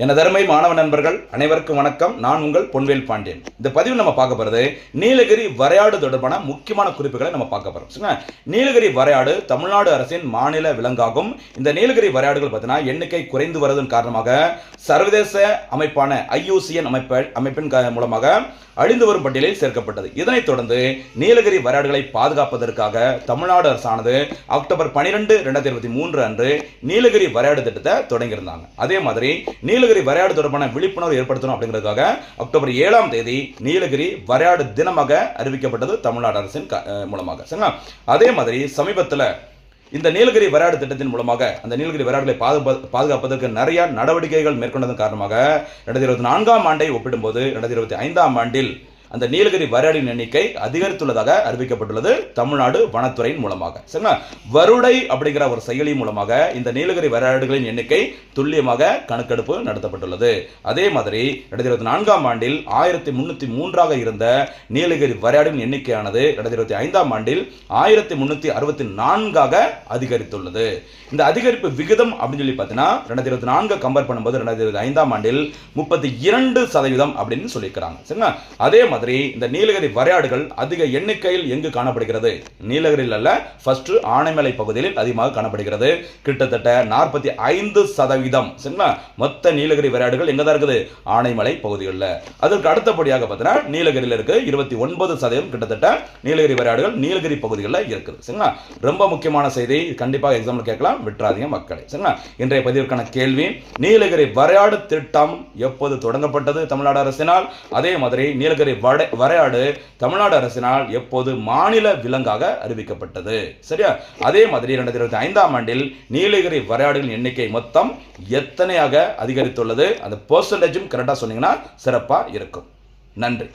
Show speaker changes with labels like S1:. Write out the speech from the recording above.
S1: எனதருமை மாணவ நண்பர்கள் அனைவருக்கும் வணக்கம். நான் உங்கள் பொன்வேல் பாண்டியன். இந்த பதிவு நம்ம பார்க்க போறது நீலகிரி வரையாடு தொடர்பான முக்கியமான குறிப்புகளை நம்ம பார்க்க போறோம். நீலகிரி வரையாடு தமிழ்நாடு அரசின் மாநில விலங்காகும். இந்த நீலகிரி வரையாடுகள் பார்த்தீங்கன்னா எண்ணிக்கை குறைந்து வருவதன் காரணமாக சர்வதேச அமைப்பான IUCN அமைப்பின் மூலமாக அழிந்து வரும் பட்டியலில் சேர்க்கப்பட்டது. இதனைத் தொடர்ந்து நீலகிரி வரையாடுகளை பாதுகாப்பதற்காக தமிழ்நாடு அரசானது அக்டோபர் 12, 2023 அன்று நீலகிரி வரையாடு திட்டத்தை தொடங்கியிருந்தாங்க. அதே மாதிரி நீலகிரி வரையாடு தொடர்பான விழிப்புணர்வு ஏற்படுத்தணும் அப்படிங்கிறதுக்காக அக்டோபர் 7ஆம் தேதி நீலகிரி வரையாடு தினமாக அறிவிக்கப்பட்டது தமிழ்நாடு அரசின் மூலமாக. அதே மாதிரி சமீபத்தில் இந்த நீலகிரி வரையாடு திட்டத்தின் மூலமாக அந்த நீலகிரி வரையாடுகளை பாதுகாப்பதற்கு நிறைய நடவடிக்கைகள் மேற்கொண்டதன் காரணமாக 2024ஆம் ஆண்டை ஒப்பிடும்போது 2025ஆம் ஆண்டில் அந்த நீலகிரி வரையாடின் எண்ணிக்கை அதிகரித்துள்ளதாக அறிவிக்கப்பட்டுள்ளது தமிழ்நாடு வனத்துறையின் மூலமாக. சரிங்களா, வருடை அப்படிங்கிற ஒரு செயலி மூலமாக இந்த நீலகிரி வரையாடுகளின் எண்ணிக்கை துல்லியமாக கணக்கெடுப்பு நடத்தப்பட்டுள்ளது. அதே மாதிரி 2024ஆம் ஆண்டில் 1303ஆக இருந்த நீலகிரி வரையாடின் எண்ணிக்கையானது 2025ஆம் ஆண்டில் 1364ஆக அதிகரித்துள்ளது. இந்த அதிகரிப்பு விகிதம் அப்படின்னு சொல்லி பார்த்தீங்கன்னா 2024 கம்பேர் பண்ணும்போது 2025ஆம் ஆண்டில் 32% அப்படின்னு சொல்லியிருக்கிறாங்க. சரிங்களா, அதே மாதிரி இந்த நீலகிரி வரையாடுகள் அதிக எண்ணிக்கையில் எங்கு காணப்படுகிறது? நீலகிரியில் அல்ல, ஃபர்ஸ்ட் ஆனைமலை பகுதியில் அதிகமாக காணப்படுகிறது. கிட்டத்தட்ட 45%. சரிங்களா, மொத்த நீலகிரி வரையாடுகள் எங்க தான் இருக்குது? ஆனைமலை பகுதிகளில். அதற்கு அடுத்தபடியாக பார்த்தீங்கன்னா நீலகிரியில் இருக்கு 29%. கிட்டத்தட்ட நீலகிரி வரையாடுகள் நீலகிரி பகுதிகளில் இருக்குது. சரிங்களா, ரொம்ப முக்கியமான செய்தி, கண்டிப்பாக எக்ஸாம்பிள் கேட்கலாம், விட்டுறாதீங்க மக்களே. சரிங்களா, இன்றைய பதிவிற்கான கேள்வி, நீலகிரி வரையாடு திட்டம் எப்போது தொடங்கப்பட்டது தமிழ்நாடு அரசினால்? அதே மாதிரி நீலகிரி வரையாடு தமிழ்நாடு அரசினால் எப்போது மாநில விலங்காக அறிவிக்கப்பட்டது? சரியா, அதே மாதிரி 2025ஆம் ஆண்டில் நீலகிரி வரையாடுகளின் எண்ணிக்கை மொத்தம் எத்தனையாக அதிகரித்துள்ளது? அந்த பெர்சன்டேஜும் கரெக்டாக சொன்னீங்கன்னா சிறப்பாக இருக்கும். நன்றி.